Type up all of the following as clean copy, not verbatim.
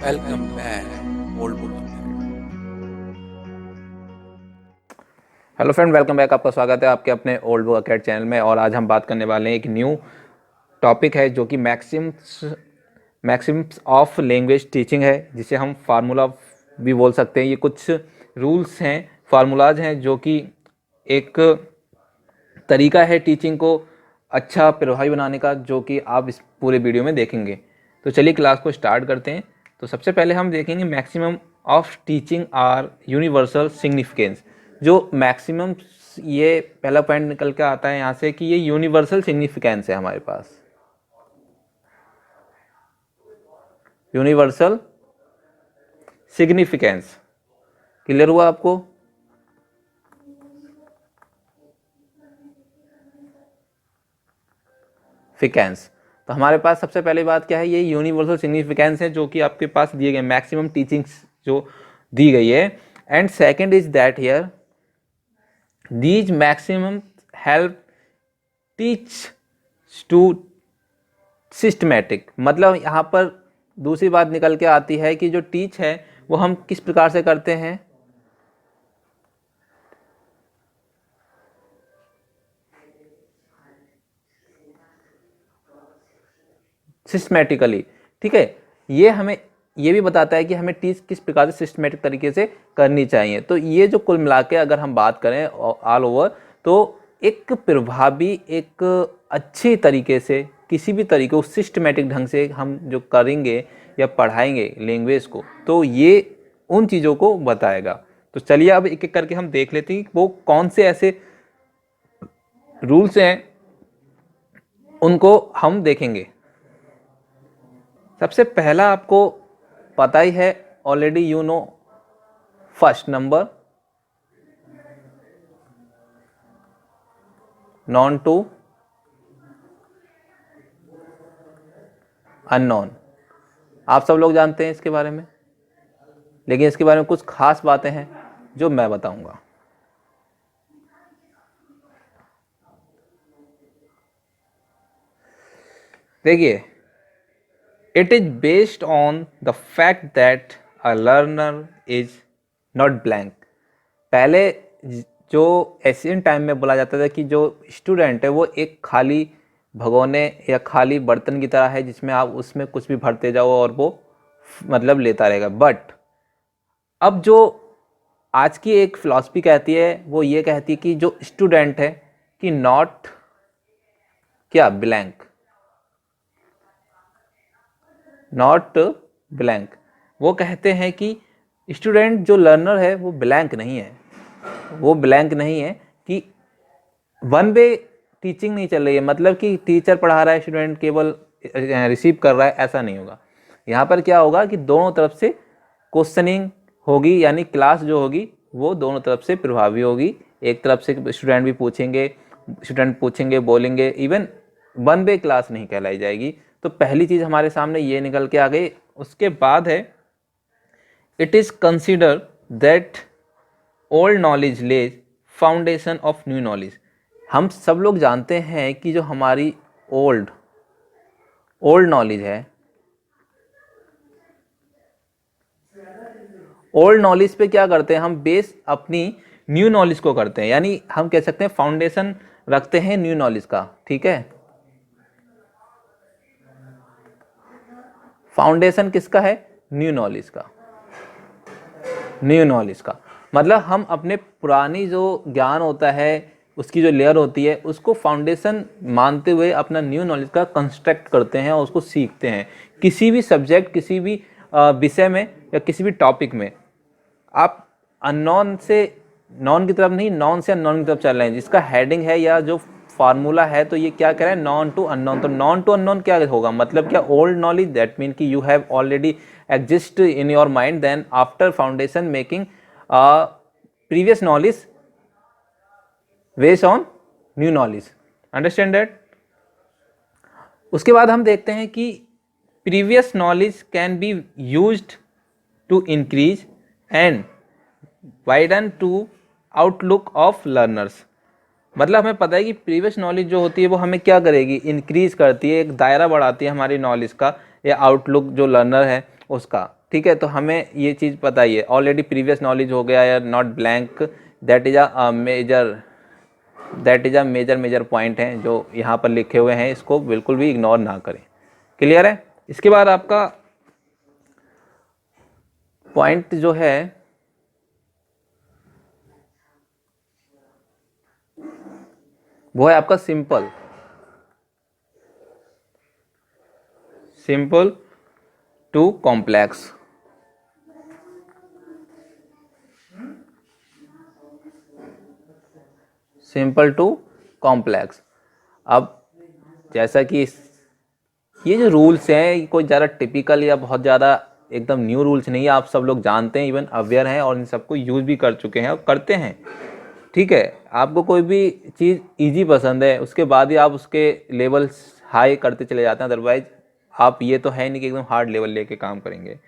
Welcome back, old book. Hello friend, welcome back. आपका स्वागत है आपके अपने ओल्ड बुक अकेड चैनल में। और आज हम बात करने वाले हैं एक न्यू टॉपिक है जो कि मैक्सिम्स ऑफ लैंग्वेज टीचिंग है, जिसे हम फार्मूला भी बोल सकते हैं। ये कुछ रूल्स हैं, फार्मूलाज हैं, जो कि एक तरीका है टीचिंग को अच्छा प्रभावी बनाने का, जो कि आप इस पूरे वीडियो में देखेंगे। तो चलिए क्लास को स्टार्ट करते हैं। तो सबसे पहले हम देखेंगे maximum of teaching are universal significance. जो मैक्सिमम, ये पहला पॉइंट निकल के आता है यहाँ से कि ये यूनिवर्सल सिग्निफिकेंस है हमारे पास। यूनिवर्सल सिग्निफिकेंस क्लियर हुआ आपको? फिकेंस। तो हमारे पास सबसे पहली बात क्या है, ये यूनिवर्सल सिग्निफिकेंस है जो कि आपके पास दिए गए मैक्सिमम टीचिंग्स जो दी गई है। And second is that here these maximum help teach to systematic. मतलब यहाँ पर दूसरी बात निकल के आती है कि जो टीच है वो हम किस प्रकार से करते हैं, सिस्टमेटिकली। ठीक है, ये हमें ये भी बताता है कि हमें टीच किस प्रकार से सिस्टमेटिक तरीके से करनी चाहिए। तो ये जो कुल मिला के अगर हम बात करें ऑल ओवर, तो एक प्रभावी, एक अच्छे तरीके से, किसी भी तरीके को सिस्टमेटिक ढंग से हम जो करेंगे या पढ़ाएंगे लैंग्वेज को, तो ये उन चीज़ों को बताएगा। तो चलिए अब एक एक करके हम देख लेते हैं वो कौन से ऐसे रूल्स हैं, उनको हम देखेंगे। सबसे पहला आपको पता ही है, already you know, first number known to unknown. आप सब लोग जानते हैं इसके बारे में, लेकिन इसके बारे में कुछ खास बातें हैं जो मैं बताऊंगा। देखिए, it is based on the fact that a learner is not blank. पहले जो एशियन टाइम में बोला जाता था कि जो स्टूडेंट है वो एक खाली भगोने या खाली बर्तन की तरह है, जिसमें आप उसमें कुछ भी भरते जाओ और वो मतलब लेता रहेगा। बट अब जो आज की एक फिलॉसफी कहती है, वो ये कहती है कि जो स्टूडेंट है कि नॉट क्या ब्लैंक, नॉट ब्लैंक। वो कहते हैं कि स्टूडेंट जो लर्नर है वो ब्लैंक नहीं है, वो ब्लैंक नहीं है कि वन वे टीचिंग नहीं चल रही है, मतलब कि टीचर पढ़ा रहा है, स्टूडेंट केवल रिसीव कर रहा है, ऐसा नहीं होगा। यहाँ पर क्या होगा कि दोनों तरफ से क्वेश्चनिंग होगी, यानी क्लास जो होगी वो दोनों तरफ से प्रभावी होगी। एक तरफ से स्टूडेंट पूछेंगे बोलेंगे, इवन वन वे क्लास नहीं कहलाई जाएगी। तो पहली चीज़ हमारे सामने ये निकल के आ गई। उसके बाद है, it is consider that old knowledge lays foundation of new knowledge. हम सब लोग जानते हैं कि जो हमारी ओल्ड नॉलेज है, ओल्ड नॉलेज पे क्या करते हैं हम, बेस अपनी न्यू नॉलेज को करते हैं, यानी हम कह सकते हैं फाउंडेशन रखते हैं न्यू नॉलेज का। ठीक है, फाउंडेशन किसका है? न्यू नॉलेज का। न्यू नॉलेज का मतलब हम अपने पुरानी जो ज्ञान होता है, उसकी जो लेयर होती है, उसको फाउंडेशन मानते हुए अपना न्यू नॉलेज का कंस्ट्रक्ट करते हैं और उसको सीखते हैं। किसी भी सब्जेक्ट, किसी भी विषय में या किसी भी टॉपिक में आप अननोन से नॉन की तरफ नहीं, नॉन से अननोन की तरफ चल रहे हैं। जिसका हेडिंग है या जो फार्मूला है, तो ये क्या कह रहा है, नॉन टू अननोन। तो नॉन टू अननोन क्या होगा, मतलब क्या, ओल्ड नॉलेज, दैट मीन कि you have already exist in your mind, then after foundation making previous knowledge based on new knowledge. Understand that? उसके बाद हम देखते हैं कि previous knowledge can be used to increase and widen to outlook of learners. मतलब हमें पता है कि प्रीवियस नॉलेज जो होती है वो हमें क्या करेगी, इंक्रीज करती है, एक दायरा बढ़ाती है हमारी नॉलेज का या आउटलुक जो लर्नर है उसका। ठीक है, तो हमें ये चीज़ पता ही है ऑलरेडी, प्रीवियस नॉलेज हो गया या not blank, that is a major point हैं जो यहाँ पर लिखे हुए हैं, इसको बिल्कुल भी इग्नोर ना करें। क्लियर है? इसके बाद आपका पॉइंट जो है वो है आपका simple to complex. Simple to complex. अब जैसा कि ये जो रूल्स हैं, ये कोई ज़्यादा टिपिकल या बहुत ज़्यादा एकदम न्यू रूल्स नहीं है, आप सब लोग जानते हैं, इवन अवेयर हैं और इन सबको यूज़ भी कर चुके हैं और करते हैं। ठीक है, आपको कोई भी चीज़ इजी पसंद है, उसके बाद ही आप उसके लेवल्स हाई करते चले जाते हैं, अदरवाइज आप ये तो है नहीं कि एकदम हार्ड लेवल लेके काम करेंगे।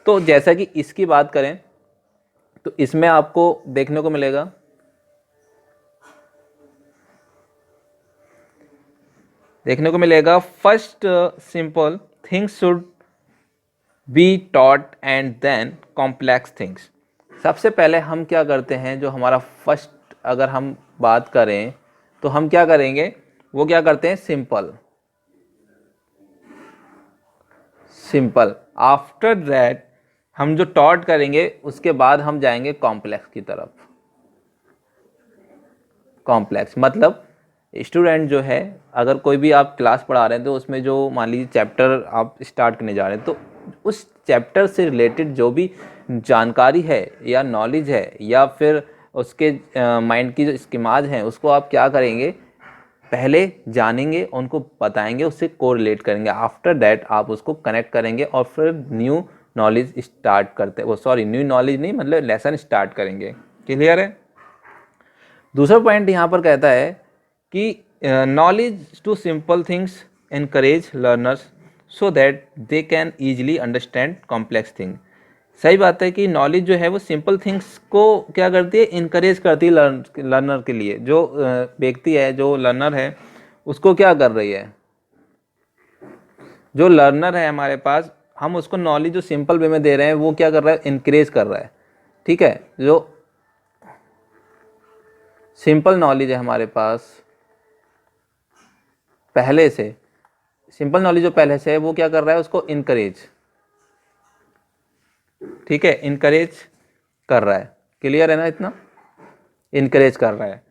तो जैसा कि इसकी बात करें तो इसमें आपको देखने को मिलेगा first simple things should be taught and then complex things. सबसे पहले हम क्या करते हैं, जो हमारा फर्स्ट अगर हम बात करें तो हम क्या करेंगे, वो क्या करते हैं, सिंपल। आफ्टर दैट हम जो टॉट करेंगे उसके बाद हम जाएंगे कॉम्प्लेक्स की तरफ। कॉम्प्लेक्स मतलब स्टूडेंट जो है, अगर कोई भी आप क्लास पढ़ा रहे हैं तो उसमें जो मान लीजिए चैप्टर आप स्टार्ट करने जा रहे हैं, तो उस चैप्टर से रिलेटेड जो भी जानकारी है या नॉलेज है या फिर उसके माइंड की जो स्कीमाज हैं, उसको आप क्या करेंगे, पहले जानेंगे, उनको बताएंगे, उससे कोरिलेट करेंगे। आफ्टर दैट आप उसको कनेक्ट करेंगे और फिर न्यू नॉलेज स्टार्ट करते हैं, वो सॉरी न्यू नॉलेज नहीं, मतलब लेसन स्टार्ट करेंगे। क्लियर है? दूसरा पॉइंट यहाँ पर कहता है कि knowledge to simple things encourage learners so that they can easily understand complex thing. सही बात है कि नॉलेज जो है वो सिंपल थिंग्स को क्या करती है, इनकरेज करती है लर्नर के लिए। जो व्यक्ति है, जो लर्नर है, उसको क्या कर रही है, जो लर्नर है हमारे पास, हम उसको नॉलेज जो सिंपल वे में दे रहे हैं वो क्या कर रहा है, इनकरेज कर रहा है। ठीक है, जो सिंपल नॉलेज है हमारे पास पहले से, सिंपल नॉलेज जो पहले से है वो क्या कर रहा है, उसको इनकरेज, ठीक है, इनकरेज कर रहा है। क्लियर है ना? इतना इनकरेज कर रहा है।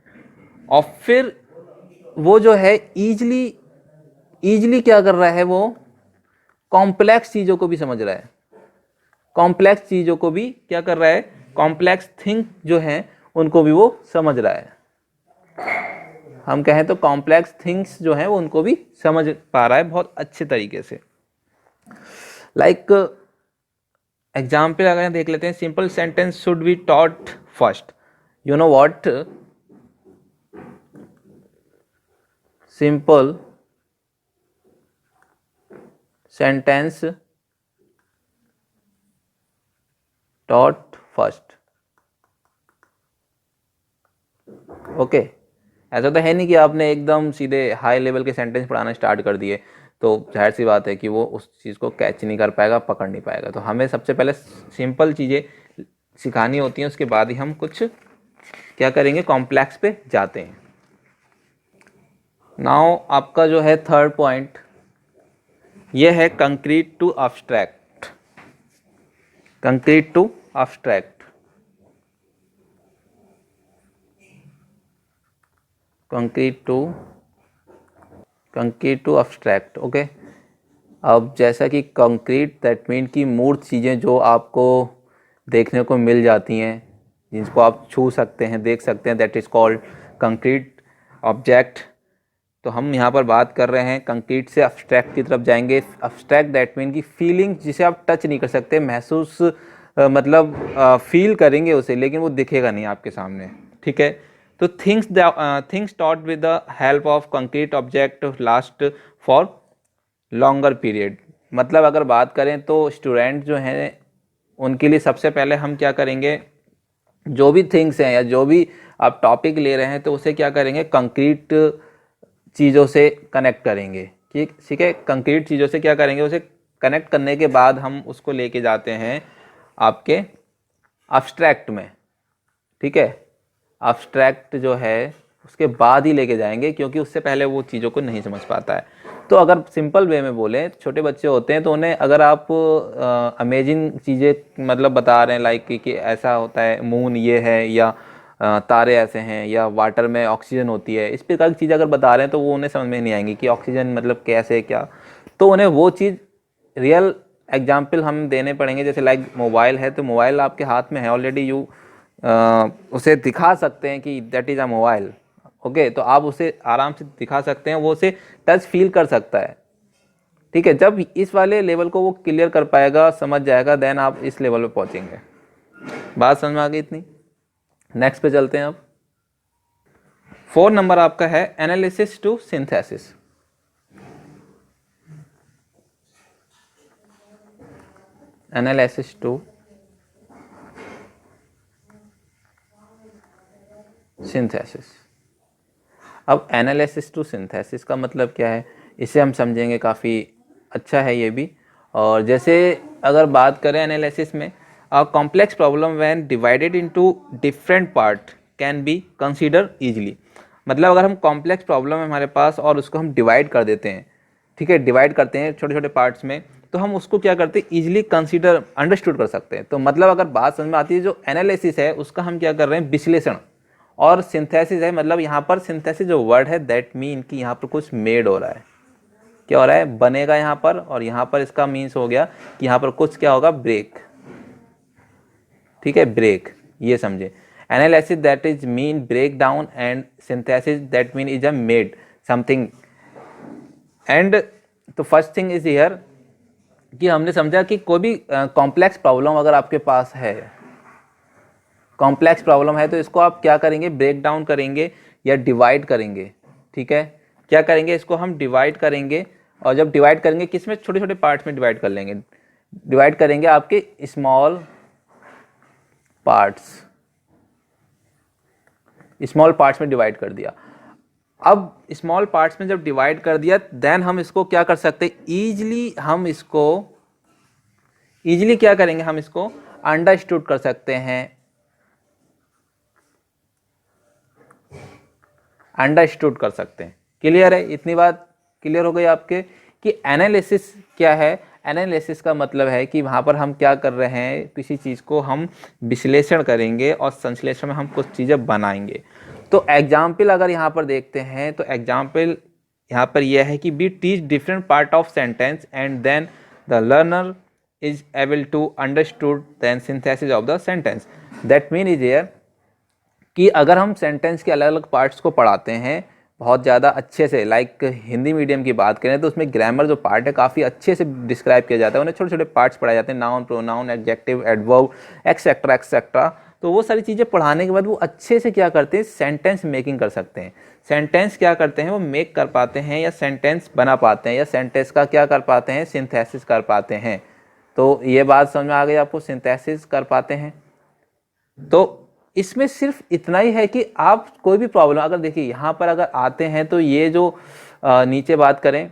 और फिर वो जो है ईजली क्या कर रहा है, वो कॉम्प्लेक्स चीज़ों को भी समझ रहा है। कॉम्प्लेक्स चीज़ों को भी क्या कर रहा है, कॉम्प्लेक्स थिंग जो हैं उनको भी वो समझ रहा है। हम कहें तो कॉम्प्लेक्स थिंग्स जो हैं वो उनको भी समझ पा रहा है बहुत अच्छे तरीके से। लाइक एग्जाम्पल अगर देख लेते हैं, simple sentence should be taught first. You know what, simple sentence taught first. Okay, ऐसा तो है नहीं कि आपने एकदम सीधे हाई लेवल के सेंटेंस पढ़ाना स्टार्ट कर दिए, तो जाहिर सी बात है कि वो उस चीज़ को कैच नहीं कर पाएगा, पकड़ नहीं पाएगा। तो हमें सबसे पहले सिंपल चीज़ें सिखानी होती हैं, उसके बाद ही हम कुछ क्या करेंगे, कॉम्प्लेक्स पे जाते हैं। नाउ आपका जो है थर्ड पॉइंट, ये है concrete to abstract. Concrete to abstract, concrete to abstract. Okay, अब जैसा कि कंक्रीट दैट मीन की मूर्त चीज़ें जो आपको देखने को मिल जाती हैं, जिसको आप छू सकते हैं, देख सकते हैं, that is called concrete object. तो हम यहाँ पर बात कर रहे हैं कंक्रीट से अब्स्ट्रैक्ट की तरफ जाएंगे। अब्स्ट्रैक्ट दैट मीन की फीलिंग, जिसे आप टच नहीं कर सकते, महसूस मतलब फील करेंगे उसे, लेकिन वो दिखेगा नहीं आपके सामने। ठीक है, तो things taught with the help of concrete object last for longer period. मतलब अगर बात करें तो स्टूडेंट जो हैं उनके लिए सबसे पहले हम क्या करेंगे, जो भी थिंग्स हैं या जो भी आप टॉपिक ले रहे हैं तो उसे क्या करेंगे, कंक्रीट चीज़ों से कनेक्ट करेंगे। ठीक है, कंक्रीट चीज़ों से क्या करेंगे, उसे कनेक्ट करने के बाद हम उसको लेके जाते हैं आपके अब्स्ट्रैक्ट में, ठीक है। अब्स्ट्रैक्ट जो है उसके बाद ही लेके जाएंगे, क्योंकि उससे पहले वो चीज़ों को नहीं समझ पाता है। तो अगर सिंपल वे में बोलें, छोटे बच्चे होते हैं तो उन्हें अगर आप अमेजिंग चीज़ें मतलब बता रहे हैं लाइक कि ऐसा होता है, मून ये है, या तारे ऐसे हैं, या वाटर में ऑक्सीजन होती है, इस प्रकार की चीज़ें अगर बता रहे हैं तो वो उन्हें समझ में नहीं आएंगी कि ऑक्सीजन मतलब कैसे क्या। तो उन्हें वो चीज़ रियल एग्जाम्पल हम देने पड़ेंगे। जैसे लाइक मोबाइल है, तो मोबाइल आपके हाथ में है ऑलरेडी, यू उसे दिखा सकते हैं कि that is a mobile, okay. तो आप उसे आराम से दिखा सकते हैं, वो उसे टच फील कर सकता है, ठीक है। जब इस वाले लेवल को वो क्लियर कर पाएगा, समझ जाएगा, देन आप इस लेवल पे पहुंचेंगे। बात समझ में आ गई इतनी? नेक्स्ट पे चलते हैं अब। 4 नंबर आपका है analysis to synthesis. Analysis to synthesis. अब एनालिसिस टू सिंथेसिस का मतलब क्या है, इसे हम समझेंगे, काफ़ी अच्छा है ये भी। और जैसे अगर बात करें एनालिसिस में, a complex problem when divided into different part can be consider easily. मतलब अगर हम कॉम्प्लेक्स प्रॉब्लम है हमारे पास और उसको हम डिवाइड कर देते हैं, ठीक है, डिवाइड करते हैं छोटे छोटे पार्ट्स में, तो हम उसको क्या करते हैं, इजीली कंसीडर अंडरस्टूड कर सकते हैं। तो मतलब अगर बात समझ में आती है, जो एनालिसिस है उसका हम क्या कर रहे हैं, विश्लेषण। और सिंथेसिस है, मतलब यहाँ पर सिंथेसिस जो वर्ड है दैट मीन कि यहाँ पर कुछ मेड हो रहा है, क्या हो रहा है, बनेगा यहाँ पर, और यहाँ पर इसका मीन्स हो गया कि यहाँ पर कुछ क्या होगा, ब्रेक, ठीक है, ब्रेक, ये समझे। Analysis that is mean break down, and synthesis that mean is a made something. And तो फर्स्ट थिंग इज हियर कि हमने समझा कि कोई भी कॉम्प्लेक्स प्रॉब्लम अगर आपके पास है, कॉम्प्लेक्स प्रॉब्लम है, तो इसको आप क्या करेंगे, ब्रेक डाउन करेंगे या डिवाइड करेंगे, ठीक है। क्या करेंगे, इसको हम डिवाइड करेंगे, और जब डिवाइड करेंगे किस में, छोटे छोटे पार्ट्स में डिवाइड कर लेंगे, डिवाइड करेंगे आपके स्मॉल पार्ट्स, स्मॉल पार्ट्स में डिवाइड कर दिया। अब स्मॉल पार्ट्स में जब डिवाइड कर दिया, देन हम इसको क्या कर सकते हैं, ईजिली हम इसको ईजिली क्या करेंगे, हम इसको अंडरस्टूड कर सकते हैं, अंडरस्टूड कर सकते हैं। क्लियर है, इतनी बात क्लियर हो गई आपके कि एनालिसिस क्या है। एनालिसिस का मतलब है कि वहाँ पर हम क्या कर रहे हैं, किसी चीज़ को हम विश्लेषण करेंगे और संश्लेषण में हम कुछ चीज़ें बनाएंगे। तो एग्जाम्पल अगर यहाँ पर देखते हैं, तो एग्जाम्पल यहाँ पर यह है कि be teach different part of sentence and then the learner is able to understood then synthesis of the sentence. That mean is here कि अगर हम सेंटेंस के अलग अलग पार्ट्स को पढ़ाते हैं बहुत ज़्यादा अच्छे से, लाइक हिंदी मीडियम की बात करें तो उसमें ग्रामर जो पार्ट है काफ़ी अच्छे से डिस्क्राइब किया जाता है, उन्हें छोटे छोटे पार्ट्स पढ़ाए जाते हैं, noun, pronoun, adjective, adverb, etcetera etcetera. तो वो सारी चीज़ें पढ़ाने के बाद वो अच्छे से क्या करते हैं, सेंटेंस मेकिंग कर सकते हैं। सेंटेंस क्या करते हैं, वो मेक कर पाते हैं, या सेंटेंस बना पाते हैं, या सेंटेंस का क्या कर पाते हैं, सिंथेसिस कर पाते हैं। तो ये बात समझ में आ गई आपको, सिंथेसिस कर पाते हैं। तो इसमें सिर्फ इतना ही है कि आप कोई भी प्रॉब्लम, अगर देखिए यहाँ पर अगर आते हैं तो ये जो नीचे बात करें,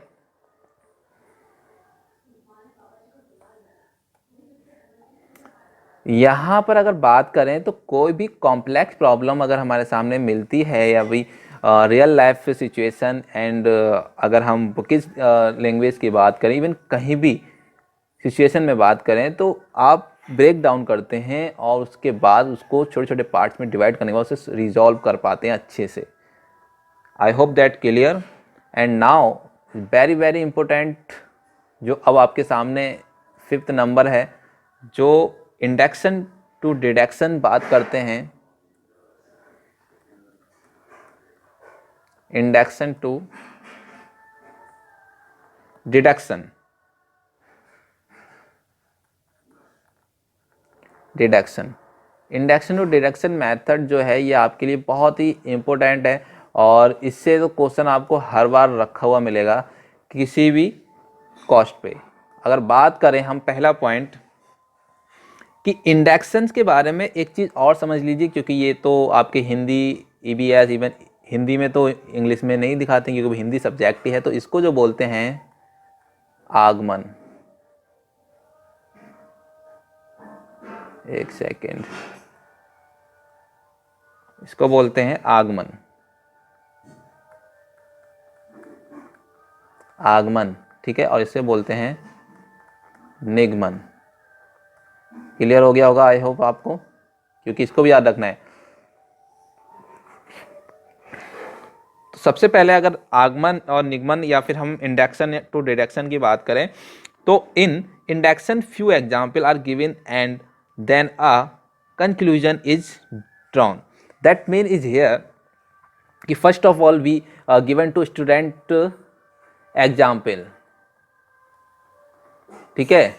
यहाँ पर अगर बात करें तो कोई भी कॉम्प्लेक्स प्रॉब्लम अगर हमारे सामने मिलती है, या भी रियल लाइफ सिचुएशन, एंड अगर हम बुकिश लैंग्वेज की बात करें, इवन कहीं भी सिचुएशन में बात करें, तो आप ब्रेक डाउन करते हैं और उसके बाद उसको छोटे छोटे पार्ट्स में डिवाइड करने के बाद उसे रिजॉल्व कर पाते हैं अच्छे से। I hope that clear. And now very very important जो अब आपके सामने 5th नंबर है, जो इंडक्शन टू डिडक्शन बात करते हैं, induction to deduction, deduction, induction to deduction method जो है ये आपके लिए बहुत ही इम्पोर्टेंट है, और इससे तो क्वेश्चन आपको हर बार रखा हुआ मिलेगा किसी भी कॉस्ट पे। अगर बात करें हम पहला पॉइंट कि इंडक्शंस के बारे में, एक चीज़ और समझ लीजिए, क्योंकि ये तो आपके हिंदी ईबीएस, इवन हिंदी में तो इंग्लिश में नहीं दिखाते क्योंकि हिंदी सब्जेक्ट ही है, तो इसको जो बोलते हैं आगमन, एक सेकेंड, इसको बोलते हैं आगमन। आगमन, ठीक है, और इसे बोलते हैं निगमन। क्लियर हो गया होगा आई होप आपको, क्योंकि इसको भी याद रखना है। तो सबसे पहले अगर आगमन और निगमन या फिर हम इंडक्शन टू डिडक्शन की बात करें, तो in induction few example are given and then a conclusion is drawn. That mean is here कि first of all we given to student example, ठीक है,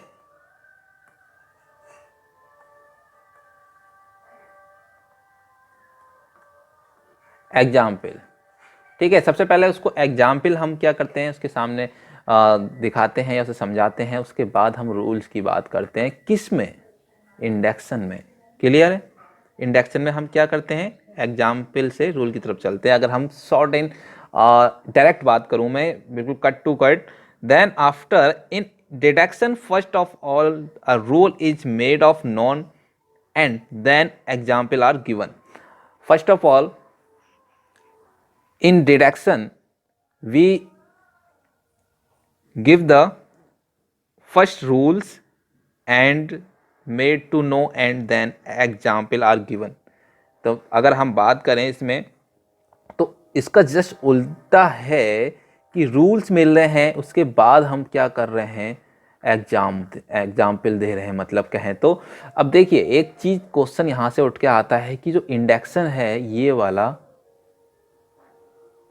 एग्जाम्पल, ठीक है। सबसे पहले उसको एग्जाम्पल हम क्या करते हैं, उसके सामने दिखाते हैं या उसे समझाते हैं, उसके बाद हम रूल्स की बात करते हैं। किस में? इंडक्शन में। क्लियर है? इंडक्शन में हम क्या करते हैं, एग्जाम्पल से रूल की तरफ चलते हैं। अगर हम शॉर्ट एंड डायरेक्ट बात करूं मैं, बिल्कुल cut to cut, then after in deduction first of all a rule is made of known and then example are given. First of all in deduction we give the first rules and made to know and then example are given। तो अगर हम बात करें इसमें, तो इसका just उल्टा है कि रूल्स मिल रहे हैं, उसके बाद हम क्या कर रहे हैं, एग्जाम्पल दे रहे हैं। मतलब कहें तो अब देखिए एक चीज़ क्वेश्चन यहाँ से उठ के आता है कि जो इंडक्शन है ये वाला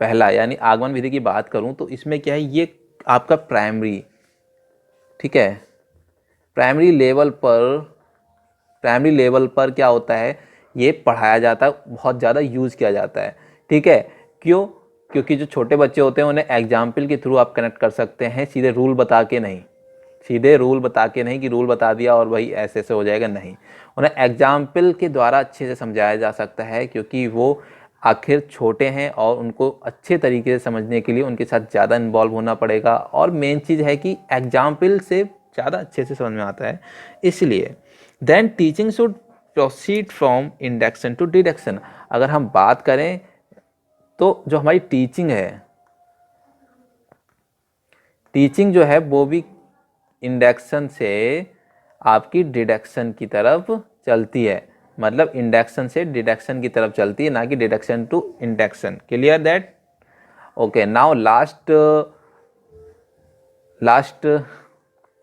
पहला यानी आगमन विधि की बात करूं तो इसमें क्या है, ये आपका प्राइमरी, ठीक है, प्राइमरी लेवल पर क्या होता है, ये पढ़ाया जाता है, बहुत ज़्यादा यूज़ किया जाता है, ठीक है। क्यों? क्योंकि जो छोटे बच्चे होते हैं उन्हें एग्जाम्पल के थ्रू आप कनेक्ट कर सकते हैं, सीधे रूल बता के नहीं, सीधे रूल बता के नहीं कि रूल बता दिया और वही ऐसे से हो जाएगा, नहीं, उन्हें एग्जाम्पल के द्वारा अच्छे से समझाया जा सकता है, क्योंकि वो आखिर छोटे हैं और उनको अच्छे तरीके से समझने के लिए उनके साथ ज़्यादा इन्वॉल्व होना पड़ेगा। और मेन चीज़ है कि एग्जाम्पल से ज़्यादा अच्छे से समझ में आता है, इसलिए then teaching should proceed from induction to deduction. अगर हम बात करें तो जो हमारी टीचिंग जो है वो भी इंडक्शन से आपकी डिडक्शन की तरफ चलती है, मतलब इंडक्शन से डिडक्शन की तरफ चलती है, ना कि deduction to induction. Clear that? Okay, now last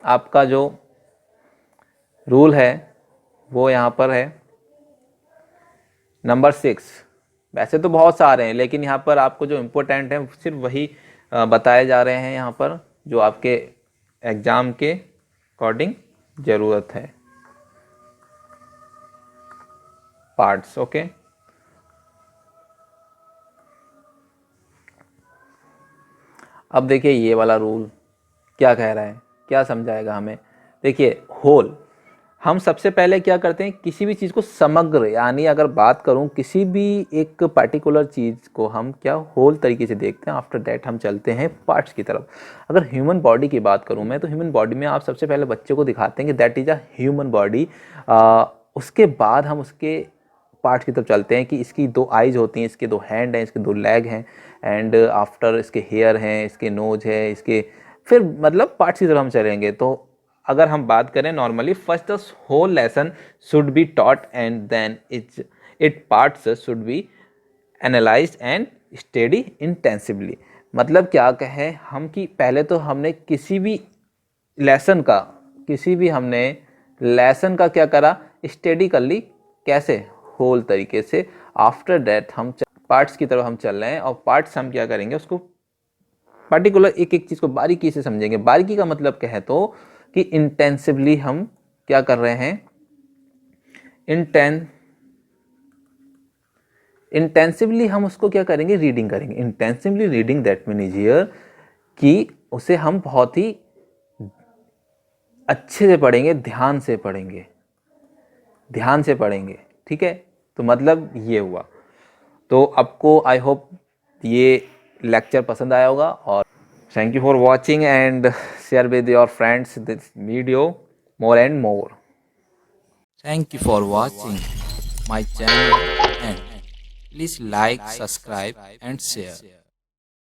आपका जो रूल है वो यहाँ पर है नंबर 6। वैसे तो बहुत सारे हैं, लेकिन यहाँ पर आपको जो इम्पोर्टेंट है सिर्फ वही बताए जा रहे हैं यहाँ पर, जो आपके एग्ज़ाम के अकॉर्डिंग ज़रूरत है, पार्ट्स। ओके, अब देखिए ये वाला रूल क्या कह रहा है, क्या समझाएगा हमें। देखिए होल, हम सबसे पहले क्या करते हैं, किसी भी चीज़ को समग्र, यानी अगर बात करूं किसी भी एक पर्टिकुलर चीज़ को हम क्या होल तरीके से देखते हैं। आफ्टर दैट हम चलते हैं पार्ट्स की तरफ। अगर ह्यूमन बॉडी की बात करूं मैं, तो ह्यूमन बॉडी में आप सबसे पहले बच्चे को दिखाते हैं कि that is a human body. उसके बाद हम उसके पार्ट्स की तरफ चलते हैं कि इसकी 2 आइज़ होती हैं, इसके 2 हैंड हैं, इसके 2 लेग हैं, एंड आफ्टर इसके हेयर हैं, इसके नोज है, इसके फिर मतलब पार्ट्स की तरफ हम चलेंगे। तो अगर हम बात करें normally, first the whole lesson should be taught and then it parts should be analysed and study intensively. मतलब क्या कहें हम कि पहले तो हमने किसी भी लेसन का क्या करा, स्टडी कर ली, कैसे, होल तरीके से। आफ्टर दैट हम पार्ट्स की तरफ हम चल रहे हैं, और पार्ट्स हम क्या करेंगे, उसको पर्टिकुलर एक एक चीज़ को बारीकी से समझेंगे। बारीकी का मतलब क्या है, तो कि इंटेंसिवली हम क्या कर रहे हैं, इंटेंसिवली हम उसको क्या करेंगे, रीडिंग करेंगे। Intensively reading that mean is here कि उसे हम बहुत ही अच्छे से पढ़ेंगे, ध्यान से पढ़ेंगे, ठीक है। तो मतलब ये हुआ। तो आपको आई होप ये लेक्चर पसंद आया होगा, और thank you for watching and share with your friends this video more and more। Thank you for watching my channel and please like, subscribe and share.